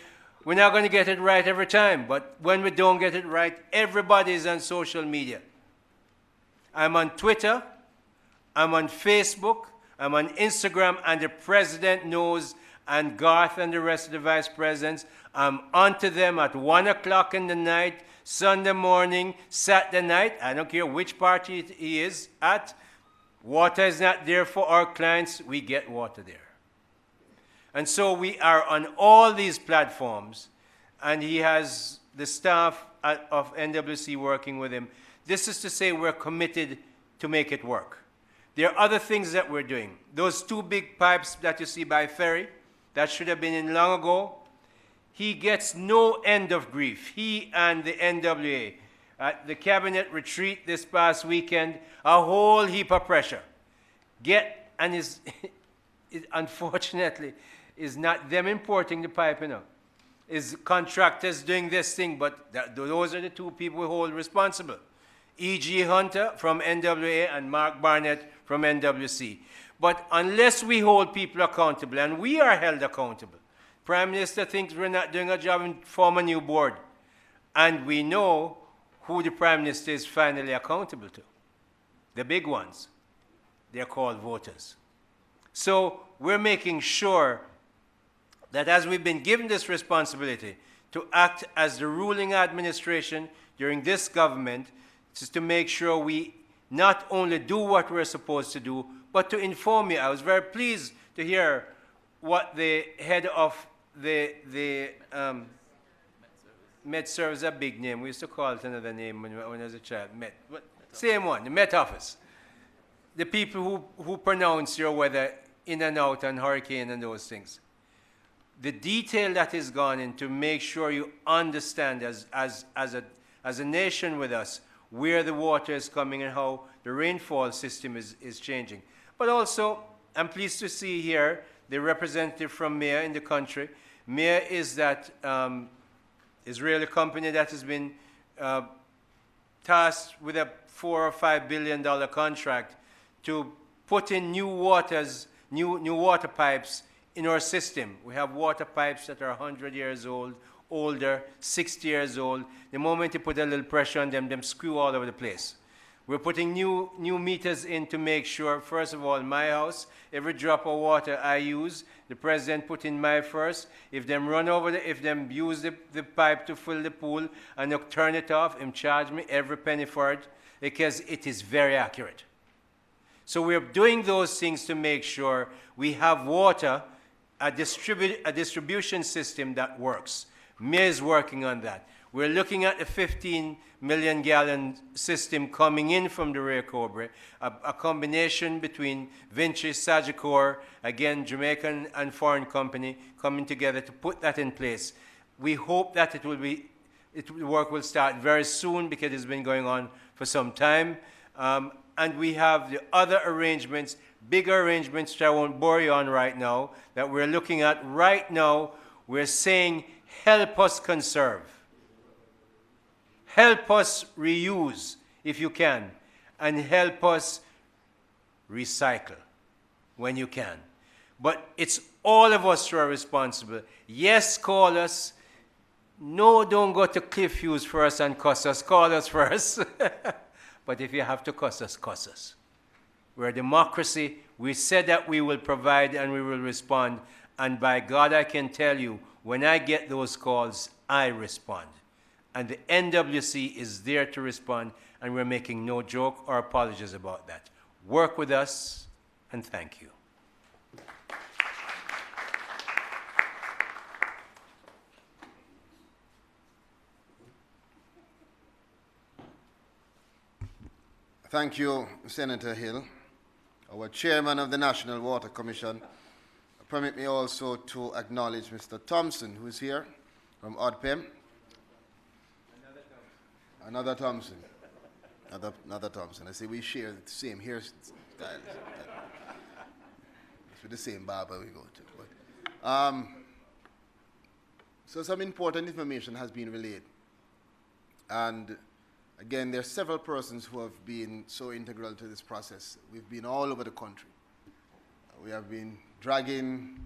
We're not going to get it right every time. But when we don't get it right, everybody's on social media. I'm on Twitter. I'm on Facebook. I'm on Instagram. And the President knows, and Garth and the rest of the Vice Presidents. I'm onto them at 1 o'clock in the night, Sunday morning, Saturday night. I don't care which party he is at. Water is not there for our clients. We get water there. And so we are on all these platforms, and he has the staff of NWC working with him. This is to say we're committed to make it work. There are other things that we're doing. Those two big pipes that you see by ferry, that should have been in long ago, he gets no end of grief. He and the NWA. At the cabinet retreat this past weekend, a whole heap of pressure. Unfortunately, is not them importing the pipe, Is contractors doing this thing, but those are the two people we hold responsible. E.G. Hunter from NWA and Mark Barnett from NWC. But unless we hold people accountable, and we are held accountable, Prime Minister thinks we're not doing a job and form a new board. And we know who the Prime Minister is finally accountable to. The big ones. They're called voters. So we're making sure that as we've been given this responsibility to act as the ruling administration during this government, is to make sure we not only do what we're supposed to do, but to inform you. I was very pleased to hear what the head of the Met Service, a big name. We used to call it another name when I was a child. Met. Same one, the Met Office. The people who pronounce your weather in and out and hurricane and those things. The detail that is gone in to make sure you understand as a nation with us where the water is coming and how the rainfall system is changing. But also, I'm pleased to see here the representative from Mayor in the country. Mayor is that Israeli company that has been tasked with a $4 or $5 billion contract to put in new water pipes in our system. We have water pipes that are 100 years old, older, 60 years old. The moment you put a little pressure on them, screw all over the place. We're putting new meters in to make sure, first of all, my house, every drop of water I use, the president put in my first. If them run over if them use the pipe to fill the pool and they turn it off, him charge me every penny for it because it is very accurate. So we're doing those things to make sure we have water, a distribution system that works. Mayor is working on that. We're looking at a 15 million gallon system coming in from the Ray Cobre, a combination between Vinci, Sagicor, again, Jamaican and foreign company coming together to put that in place. We hope that the work will start very soon because it's been going on for some time. And we have the other arrangements, bigger arrangements that I won't bore you on right now, that we're looking at right now. We're saying, help us conserve. Help us reuse if you can, and help us recycle when you can. But it's all of us who are responsible. Yes, call us. No, don't go to Cliff Hughes first and cuss us. Call us first. But if you have to cuss us, cuss us. We're a democracy. We said that we will provide and we will respond. And by God, I can tell you, when I get those calls, I respond. And the NWC is there to respond, and we're making no joke or apologies about that. Work with us, and thank you. Thank you, Senator Hill. Our chairman of the National Water Commission. Permit me also to acknowledge Mr. Thompson, who is here from OPM. Another Thompson. Another Thompson. I say we share the same hairstyle. It's with the same barber we go to. But, so some important information has been relayed. And again, there are several persons who have been so integral to this process. We've been all over the country. We have been dragging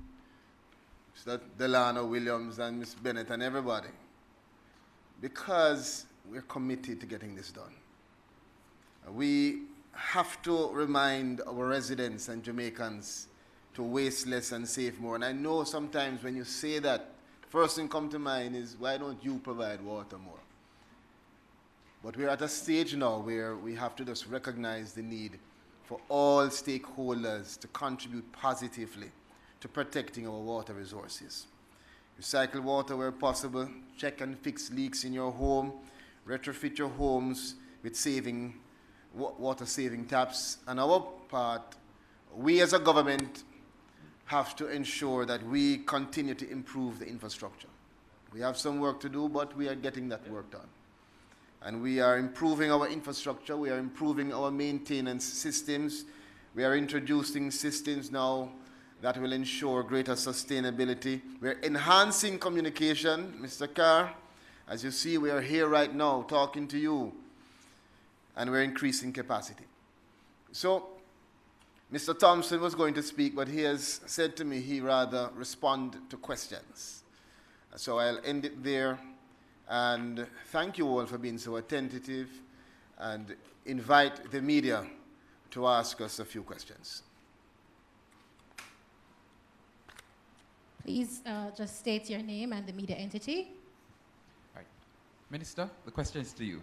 Mr. Delano Williams and Ms. Bennett and everybody because we're committed to getting this done. We have to remind our residents and Jamaicans to waste less and save more. And I know sometimes when you say that, first thing come to mind is, why don't you provide water more? But we're at a stage now where we have to just recognize the need for all stakeholders to contribute positively to protecting our water resources. Recycle water where possible, check and fix leaks in your home, retrofit your homes with water-saving taps. And our part, we as a government have to ensure that we continue to improve the infrastructure. We have some work to do, but we are getting that work done. And we are improving our infrastructure, we are improving our maintenance systems, we are introducing systems now that will ensure greater sustainability. We're enhancing communication. Mr. Carr, as you see, we are here right now talking to you, and we're increasing capacity. So, Mr. Thompson was going to speak, but he has said to me he'd rather respond to questions. So I'll end it there, and thank you all for being so attentive, and invite the media to ask us a few questions. Please just state your name and the media entity. Right. Minister, the question is to you.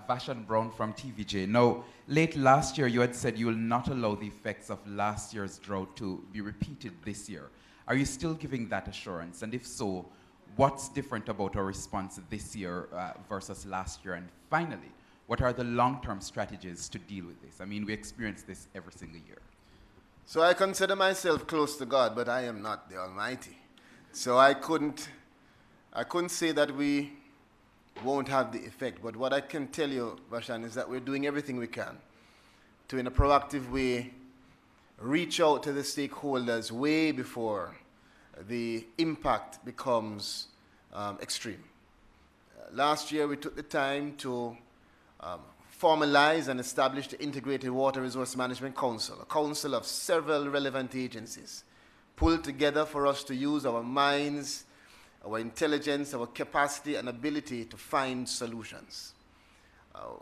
Vashan Brown from TVJ. Now, late last year, you had said you will not allow the effects of last year's drought to be repeated this year. Are you still giving that assurance? And if so, what's different about our response this year versus last year? And finally, what are the long-term strategies to deal with this? I mean, we experience this every single year. So I consider myself close to God, but I am not the Almighty. So I couldn't say that we won't have the effect. But what I can tell you, Vashan, is that we're doing everything we can to, in a proactive way, reach out to the stakeholders way before the impact becomes extreme. Last year, we took the time to formalize and establish the Integrated Water Resource Management Council, a council of several relevant agencies, pulled together for us to use our minds, our intelligence, our capacity and ability to find solutions.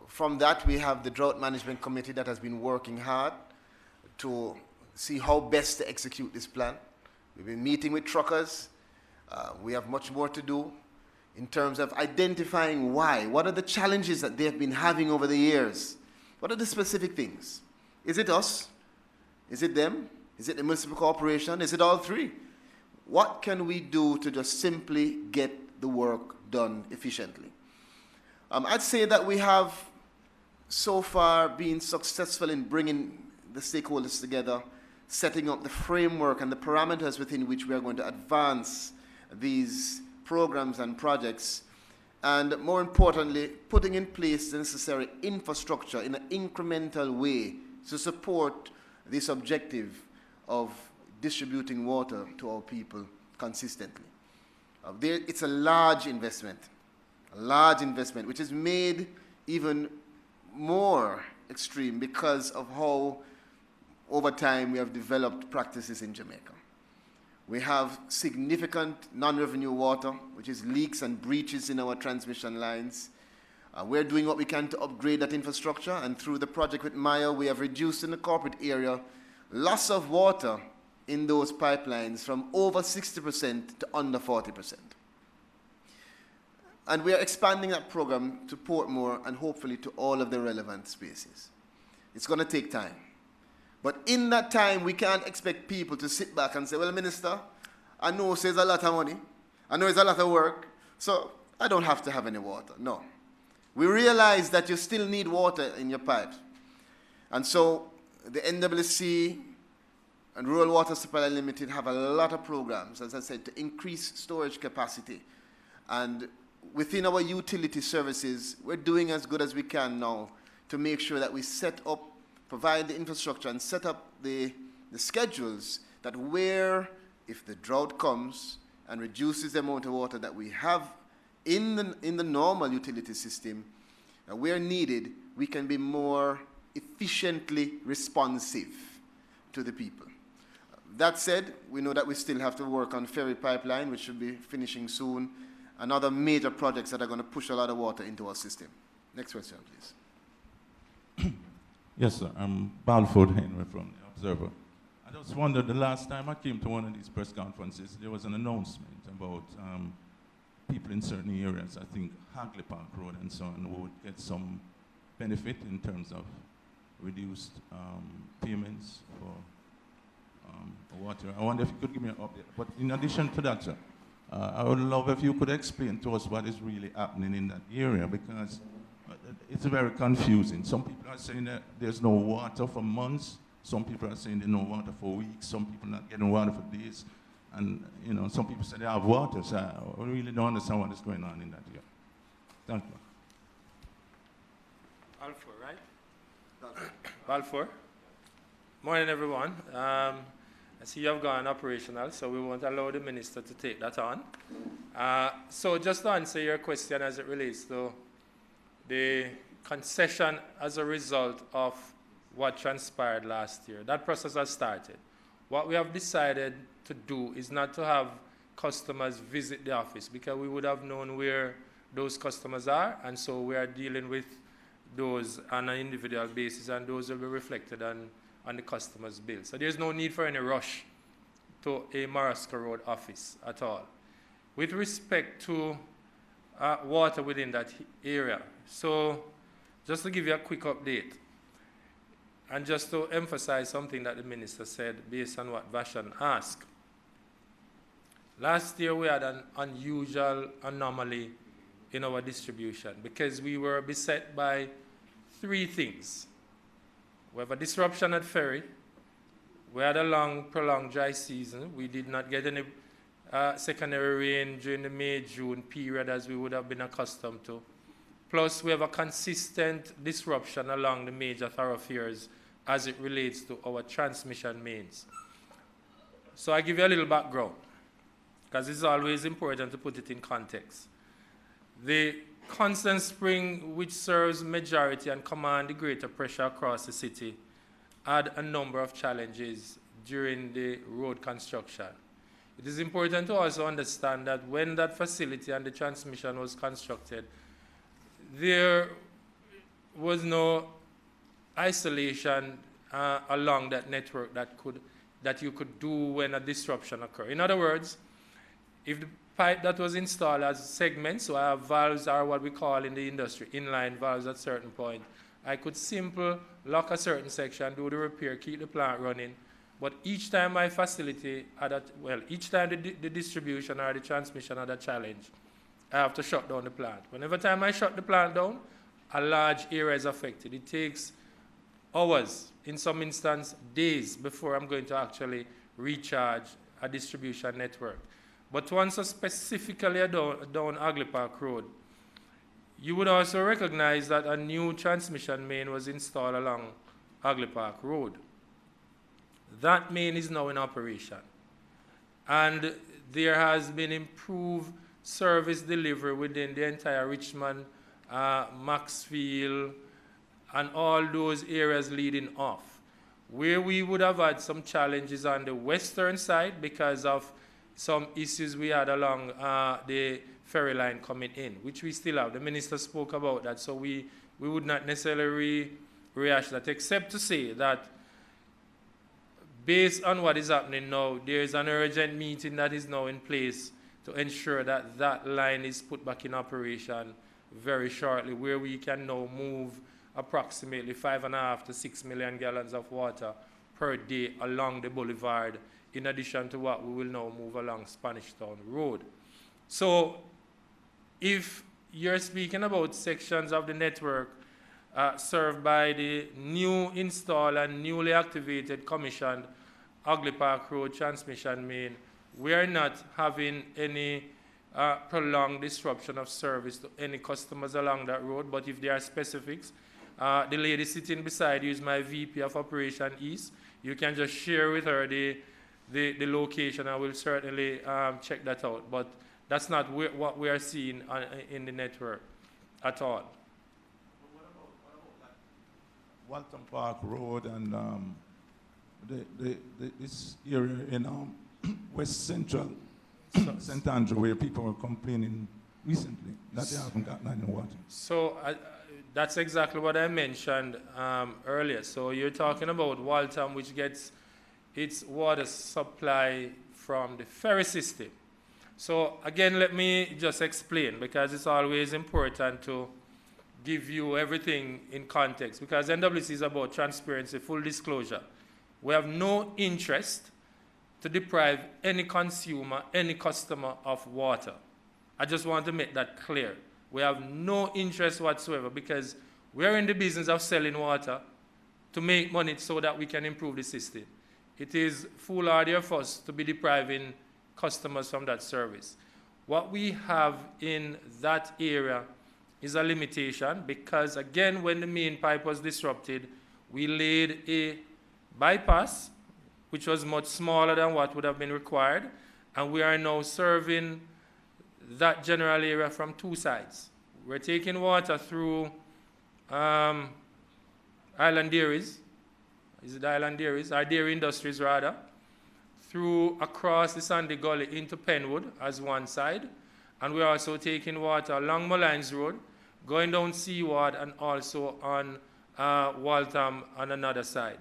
From that, we have the Drought Management Committee that has been working hard to see how best to execute this plan. We've been meeting with truckers. We have much more to do in terms of identifying why. What are the challenges that they've been having over the years? What are the specific things? Is it us? Is it them? Is it the municipal corporation? Is it all three? What can we do to just simply get the work done efficiently? I'd say that we have so far been successful in bringing the stakeholders together, setting up the framework and the parameters within which we are going to advance these programs and projects, and more importantly, putting in place the necessary infrastructure in an incremental way to support this objective of distributing water to our people consistently. It's a large investment, which is made even more extreme because of how over time we have developed practices in Jamaica. We have significant non-revenue water, which is leaks and breaches in our transmission lines. We're doing what we can to upgrade that infrastructure, and through the project with Maya, we have reduced in the corporate area loss of water in those pipelines from over 60% to under 40%. And we are expanding that program to Portmore and hopefully to all of the relevant spaces. It's going to take time. But in that time, we can't expect people to sit back and say, well, Minister, I know it's a lot of money. I know it's a lot of work, so I don't have to have any water. No. We realize that you still need water in your pipe. And so the NWC and Rural Water Supply Limited have a lot of programs, as I said, to increase storage capacity. And within our utility services, we're doing as good as we can now to make sure that we set up, provide the infrastructure and set up the schedules that where, if the drought comes and reduces the amount of water that we have in the normal utility system, where needed, we can be more efficiently responsive to the people. That said, we know that we still have to work on ferry pipeline, which should be finishing soon, and other major projects that are going to push a lot of water into our system. Next question, please. Yes, sir. I'm Balfour Henry from the Observer. I just wondered, the last time I came to one of these press conferences, there was an announcement about people in certain areas, I think Hagley Park Road and so on, would get some benefit in terms of reduced payments for water. I wonder if you could give me an update. But in addition to that, sir, I would love if you could explain to us what is really happening in that area, because it's very confusing. Some people are saying that there's no water for months. Some people are saying there's no water for weeks. Some people are not getting water for days. And, you know, some people say they have water. So I really don't understand what is going on in that area. Thank you. Balfour, right? Balfour. Morning, everyone. I see you have gone operational, so we won't allow the minister to take that on. So just to answer your question as it relates to the concession as a result of what transpired last year, that process has started. What we have decided to do is not to have customers visit the office, because we would have known where those customers are, and so we are dealing with those on an individual basis, and those will be reflected on the customer's bill. So there's no need for any rush to a Marasca Road office at all. With respect to water within that area, so just to give you a quick update, and just to emphasize something that the minister said based on what Vashan asked. Last year we had an unusual anomaly in our distribution because we were beset by three things. We have a disruption at ferry. We had a long, prolonged dry season. We did not get any secondary rain during the May-June period as we would have been accustomed to. Plus, we have a consistent disruption along the major thoroughfares as it relates to our transmission mains. So I give you a little background, because it's always important to put it in context. The constant spring, which serves majority and command the greater pressure across the city, had a number of challenges during the road construction. It is important to also understand that when that facility and the transmission was constructed, there was no isolation along that network that you could do when a disruption occurred. In other words, if the pipe that was installed as segments, so I have valves are what we call in the industry inline valves at a certain point, I could simply lock a certain section, do the repair, keep the plant running. But each time my facility had each time the distribution or the transmission had a challenge, I have to shut down the plant. Whenever time I shut the plant down, a large area is affected. It takes hours, in some instances days, before I'm going to actually recharge a distribution network. But to answer specifically down Hagley Park Road, you would also recognize that a new transmission main was installed along Hagley Park Road. That main is now in operation. And there has been improved service delivery within the entire Richmond, Maxfield, and all those areas leading off. Where we would have had some challenges on the western side because of some issues we had along the ferry line coming in, which we still have. The minister spoke about that, so we would not necessarily rehash that, except to say that based on what is happening now, there is an urgent meeting that is now in place to ensure that that line is put back in operation very shortly, where we can now move approximately 5.5 to 6 million gallons of water per day along the boulevard, in addition to what we will now move along Spanish Town Road. So if you're speaking about sections of the network served by the new installed and newly activated commissioned Hagley Park Road transmission main, we are not having any prolonged disruption of service to any customers along that road. But if there are specifics, the lady sitting beside you is my VP of Operation East. You can just share with her the location, and we'll certainly check that out. But that's not what we are seeing in the network at all. What about Walton Park Road and this area in West Central, St. Andrew, where people were complaining recently that they haven't gotten any water? So that's exactly what I mentioned earlier. So you're talking about Waltham, which gets its water supply from the ferry system. So again, let me just explain, because it's always important to give you everything in context, because NWC is about transparency, full disclosure. We have no interest to deprive any consumer, any customer of water. I just want to make that clear. We have no interest whatsoever, because we're in the business of selling water to make money so that we can improve the system. It is foolhardy of us to be depriving customers from that service. What we have in that area is a limitation, because again, when the main pipe was disrupted, we laid a bypass, which was much smaller than what would have been required, and we are now serving that general area from two sides. We're taking water through Island Dairies, is it Island Dairies, our dairy industries rather, through across the Sandy Gully into Caenwood as one side, and we're also taking water along Mullines Road, going down Caenwood, and also on Waltham on another side.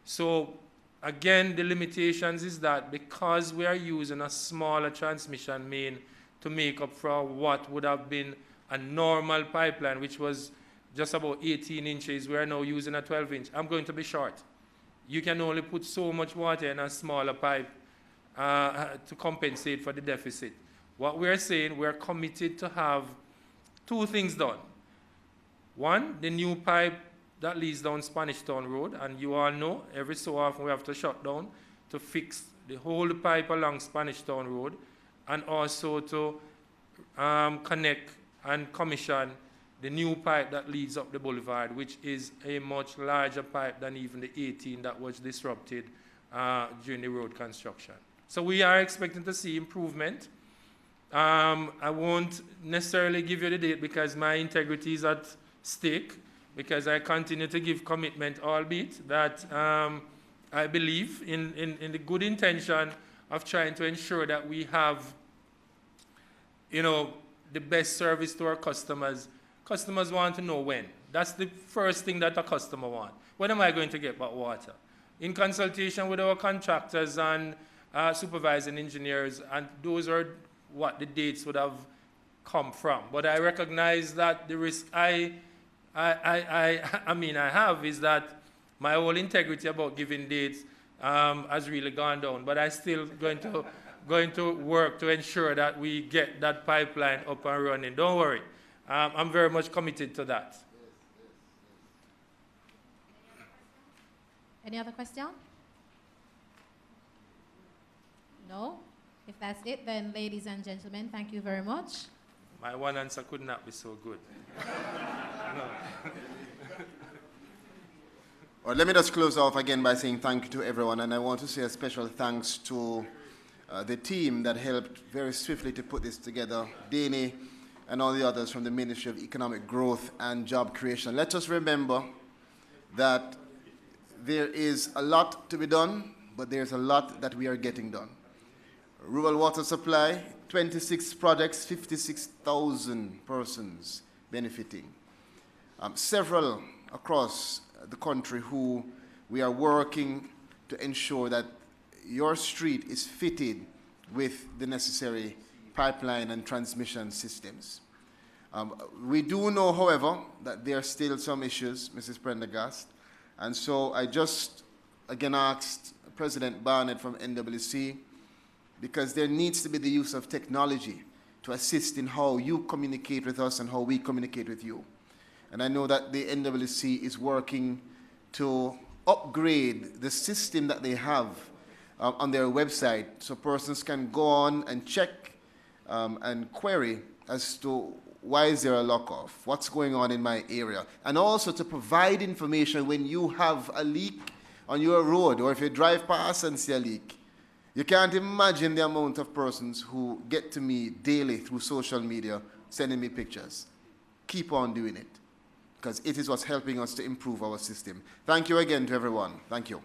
So again, the limitations is that because we are using a smaller transmission main to make up for what would have been a normal pipeline, which was just about 18 inches, we are now using a 12-inch. I'm going to be short. You can only put so much water in a smaller pipe to compensate for the deficit. What we're saying, we're committed to have two things done. One, the new pipe that leads down Spanish Town Road, and you all know every so often we have to shut down to fix the whole pipe along Spanish Town Road, and also to connect and commission the new pipe that leads up the boulevard, which is a much larger pipe than even the 18 that was disrupted during the road construction. So we are expecting to see improvement I won't necessarily give you the date because my integrity is at stake, because I continue to give commitment, albeit that I believe in the good intention of trying to ensure that we have, you know, the best service to our customers. Customers want to know when. That's the first thing that a customer wants. When am I going to get my water? In consultation with our contractors and supervising engineers, and those are what the dates would have come from. But I recognize that the risk I have is that my whole integrity about giving dates has really gone down. But I'm still going to work to ensure that we get that pipeline up and running. Don't worry. I'm very much committed to that. Any other question? No? If that's it, then ladies and gentlemen, thank you very much. My one answer could not be so good. No. Well, let me just close off again by saying thank you to everyone, and I want to say a special thanks to the team that helped very swiftly to put this together, Danny and all the others from the Ministry of Economic Growth and Job Creation. Let us remember that there is a lot to be done, but there's a lot that we are getting done. Rural water supply, 26 projects, 56,000 persons benefiting. Several across the country who we are working to ensure that your street is fitted with the necessary pipeline and transmission systems. We do know, however, that there are still some issues, Mrs. Prendergast, and so I just again asked President Barnett from NWC, because there needs to be the use of technology to assist in how you communicate with us and how we communicate with you. And I know that the NWC is working to upgrade the system that they have on their website so persons can go on and check and query as to why is there a lock-off, what's going on in my area, and also to provide information when you have a leak on your road or if you drive past and see a leak. You can't imagine the amount of persons who get to me daily through social media sending me pictures. Keep on doing it, because it is what's helping us to improve our system. Thank you again to everyone. Thank you.